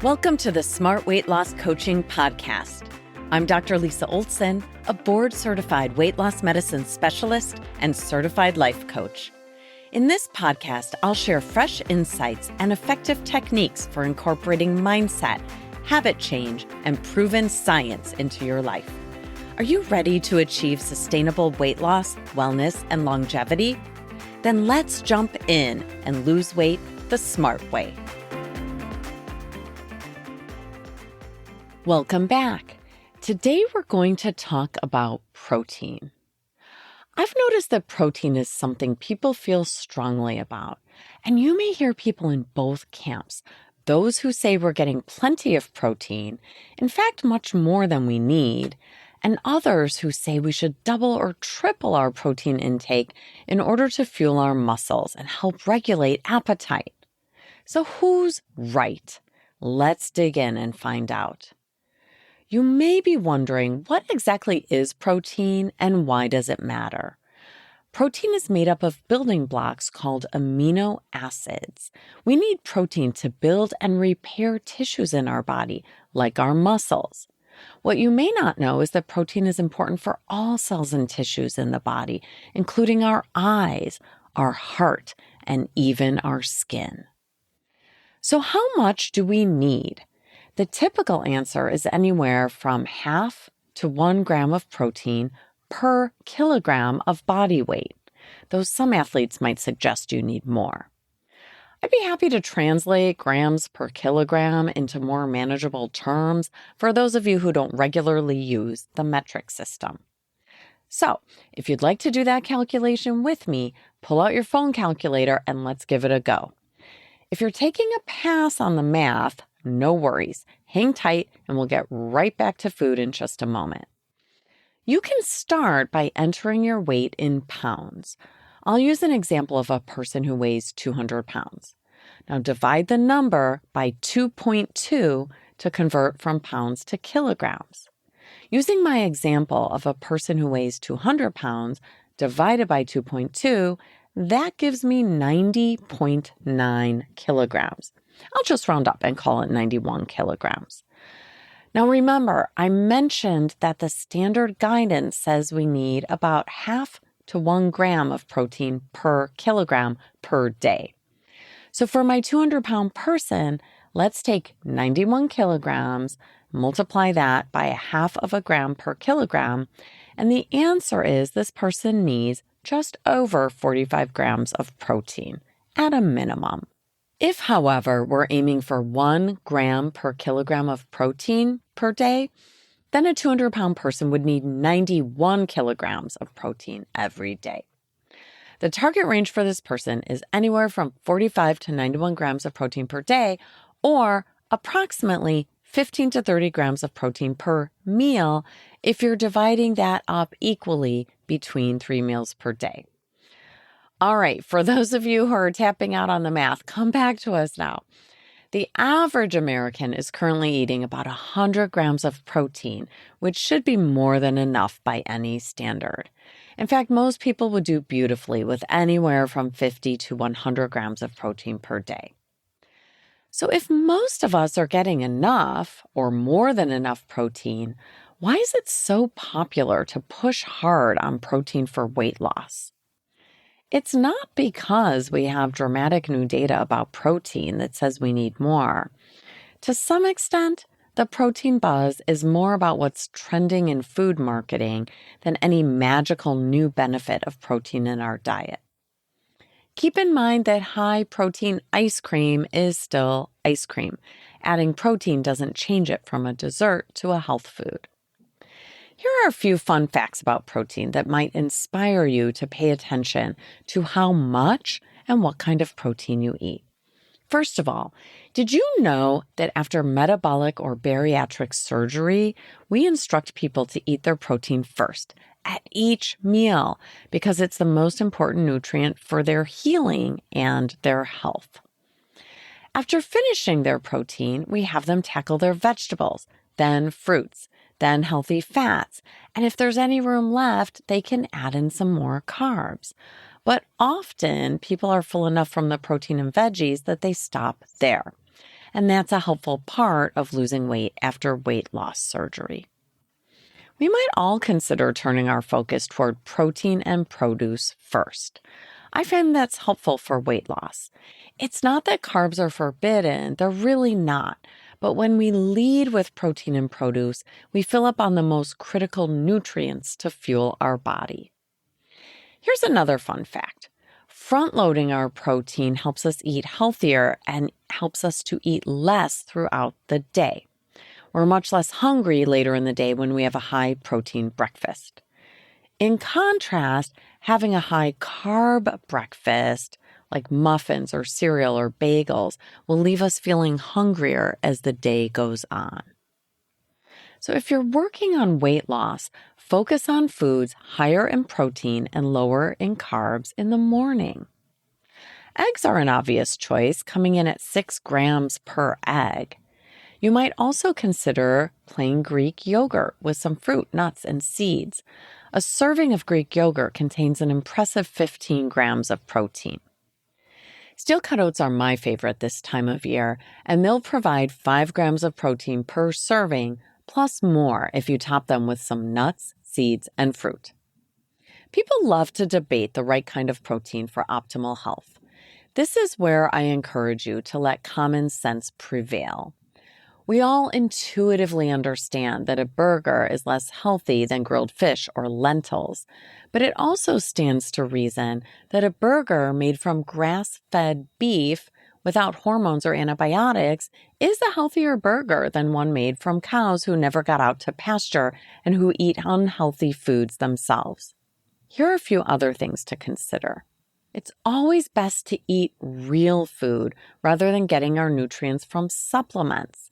Welcome to the Smart Weight Loss Coaching Podcast. I'm Dr. Lisa Olson, a board-certified weight loss medicine specialist and certified life coach. In this podcast, I'll share fresh insights and effective techniques for incorporating mindset, habit change, and proven science into your life. Are you ready to achieve sustainable weight loss, wellness, and longevity? Then let's jump in and lose weight the smart way. Welcome back. Today we're going to talk about protein. I've noticed that protein is something people feel strongly about, and you may hear people in both camps. Those who say we're getting plenty of protein, in fact, much more than we need, and others who say we should double or triple our protein intake in order to fuel our muscles and help regulate appetite. So who's right? Let's dig in and find out. You may be wondering, what exactly is protein and why does it matter? Protein is made up of building blocks called amino acids. We need protein to build and repair tissues in our body, like our muscles. What you may not know is that protein is important for all cells and tissues in the body, including our eyes, our heart, and even our skin. So how much do we need? The typical answer is anywhere from 0.5 to 1 gram of protein per kilogram of body weight, though some athletes might suggest you need more. I'd be happy to translate grams per kilogram into more manageable terms for those of you who don't regularly use the metric system. So, if you'd like to do that calculation with me, pull out your phone calculator and let's give it a go. If you're taking a pass on the math, no worries. Hang tight and we'll get right back to food in just a moment. You can start by entering your weight in pounds. I'll use an example of a person who weighs 200 pounds. Now divide the number by 2.2 to convert from pounds to kilograms. Using my example of a person who weighs 200 pounds divided by 2.2, that gives me 90.9 kilograms. I'll just round up and call it 91 kilograms. Now remember, I mentioned that the standard guidance says we need about 0.5 to 1 gram of protein per kilogram per day. So for my 200-pound person, let's take 91 kilograms, multiply that by 0.5 gram per kilogram, and the answer is this person needs just over 45 grams of protein at a minimum. If, however, we're aiming for 1 gram per kilogram of protein per day, then a 200-pound person would need 91 kilograms of protein every day. The target range for this person is anywhere from 45 to 91 grams of protein per day, or approximately 15 to 30 grams of protein per meal if you're dividing that up equally between 3 meals per day. All right, for those of you who are tapping out on the math, come back to us now. The average American is currently eating about 100 grams of protein, which should be more than enough by any standard. In fact, most people would do beautifully with anywhere from 50 to 100 grams of protein per day. So if most of us are getting enough or more than enough protein, why is it so popular to push hard on protein for weight loss? It's not because we have dramatic new data about protein that says we need more. To some extent, the protein buzz is more about what's trending in food marketing than any magical new benefit of protein in our diet. Keep in mind that high-protein ice cream is still ice cream. Adding protein doesn't change it from a dessert to a health food. Here are a few fun facts about protein that might inspire you to pay attention to how much and what kind of protein you eat. First of all, did you know that after metabolic or bariatric surgery, we instruct people to eat their protein first at each meal because it's the most important nutrient for their healing and their health? After finishing their protein, we have them tackle their vegetables, then fruits, then healthy fats, and if there's any room left, they can add in some more carbs. But often, people are full enough from the protein and veggies that they stop there. and that's a helpful part of losing weight after weight loss surgery. We might all consider turning our focus toward protein and produce first. I find that's helpful for weight loss. It's not that carbs are forbidden, they're really not. But when we lead with protein and produce, we fill up on the most critical nutrients to fuel our body. Here's another fun fact. Front-loading our protein helps us eat healthier and helps us to eat less throughout the day. We're much less hungry later in the day when we have a high-protein breakfast. In contrast, having a high-carb breakfast, like muffins or cereal or bagels, will leave us feeling hungrier as the day goes on. So if you're working on weight loss, focus on foods higher in protein and lower in carbs in the morning. Eggs are an obvious choice, coming in at 6 grams per egg. You might also consider plain Greek yogurt with some fruit, nuts, and seeds. A serving of Greek yogurt contains an impressive 15 grams of protein. Steel-cut oats are my favorite this time of year, and they'll provide 5 grams of protein per serving, plus more if you top them with some nuts, seeds, and fruit. People love to debate the right kind of protein for optimal health. This is where I encourage you to let common sense prevail. We all intuitively understand that a burger is less healthy than grilled fish or lentils, but it also stands to reason that a burger made from grass-fed beef without hormones or antibiotics is a healthier burger than one made from cows who never got out to pasture and who eat unhealthy foods themselves. Here are a few other things to consider. It's always best to eat real food rather than getting our nutrients from supplements.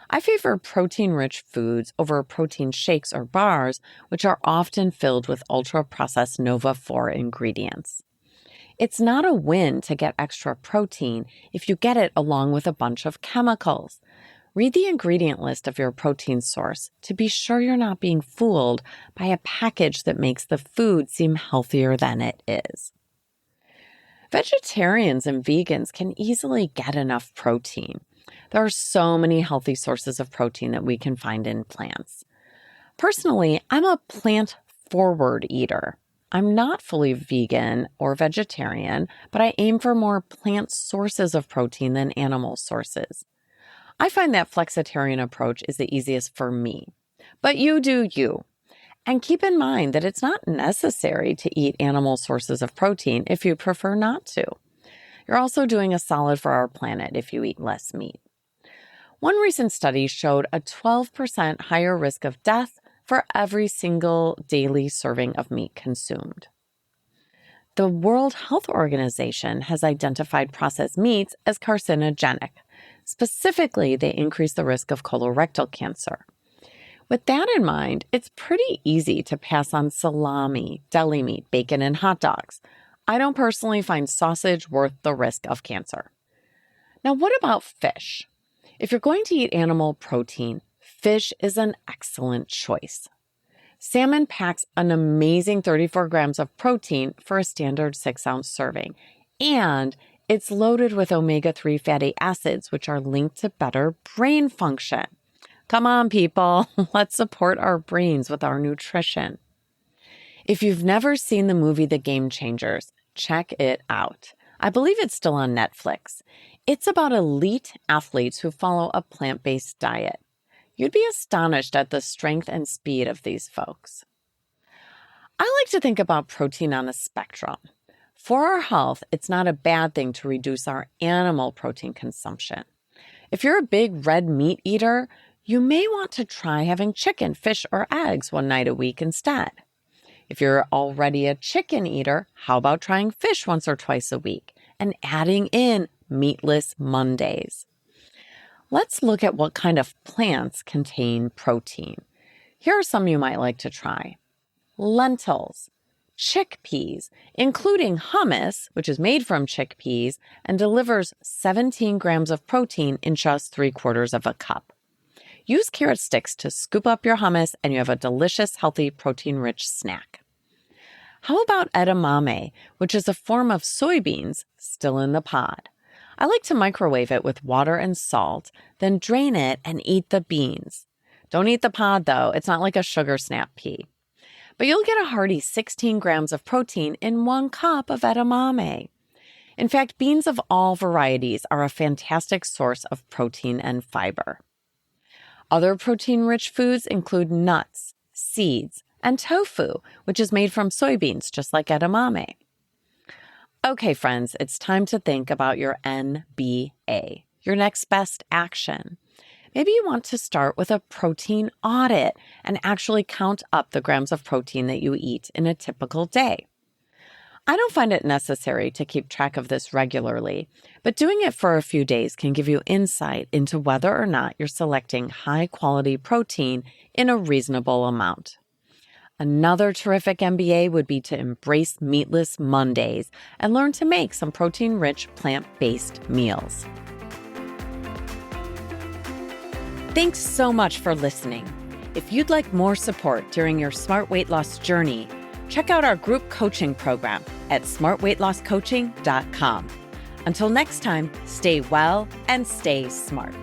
I favor protein-rich foods over protein shakes or bars, which are often filled with ultra-processed Nova-4 ingredients. It's not a win to get extra protein if you get it along with a bunch of chemicals. Read the ingredient list of your protein source to be sure you're not being fooled by a package that makes the food seem healthier than it is. Vegetarians and vegans can easily get enough protein. There are so many healthy sources of protein that we can find in plants. Personally, I'm a plant-forward eater. I'm not fully vegan or vegetarian, but I aim for more plant sources of protein than animal sources. I find that flexitarian approach is the easiest for me. But you do you. And keep in mind that it's not necessary to eat animal sources of protein if you prefer not to. You're also doing a solid for our planet if you eat less meat. One recent study showed a 12% higher risk of death for every single daily serving of meat consumed. The World Health Organization has identified processed meats as carcinogenic. Specifically, they increase the risk of colorectal cancer. With that in mind, it's pretty easy to pass on salami, deli meat, bacon, and hot dogs. I don't personally find sausage worth the risk of cancer. Now, what about fish? If you're going to eat animal protein, fish is an excellent choice. Salmon packs an amazing 34 grams of protein for a standard 6-ounce serving, and it's loaded with omega-3 fatty acids, which are linked to better brain function. Come on, people, let's support our brains with our nutrition. If you've never seen the movie The Game Changers, check it out. I believe it's still on Netflix. It's about elite athletes who follow a plant-based diet. You'd be astonished at the strength and speed of these folks. I like to think about protein on a spectrum. For our health, it's not a bad thing to reduce our animal protein consumption. If you're a big red meat eater, you may want to try having chicken, fish, or eggs one night a week instead. If you're already a chicken eater, how about trying fish once or twice a week and adding in meatless Mondays? Let's look at what kind of plants contain protein. Here are some you might like to try. Lentils, chickpeas, including hummus, which is made from chickpeas and delivers 17 grams of protein in just 3/4 of a cup. Use carrot sticks to scoop up your hummus and you have a delicious, healthy, protein-rich snack. How about edamame, which is a form of soybeans still in the pod? I like to microwave it with water and salt, then drain it and eat the beans. Don't eat the pod, though. It's not like a sugar snap pea. But you'll get a hearty 16 grams of protein in 1 cup of edamame. In fact, beans of all varieties are a fantastic source of protein and fiber. Other protein-rich foods include nuts, seeds, and tofu, which is made from soybeans, just like edamame. Okay, friends, it's time to think about your NBA, your next best action. Maybe you want to start with a protein audit and actually count up the grams of protein that you eat in a typical day. I don't find it necessary to keep track of this regularly, but doing it for a few days can give you insight into whether or not you're selecting high-quality protein in a reasonable amount. Another terrific MBA would be to embrace Meatless Mondays and learn to make some protein-rich plant-based meals. Thanks so much for listening. If you'd like more support during your smart weight loss journey, check out our group coaching program at smartweightlosscoaching.com. Until next time, stay well and stay smart.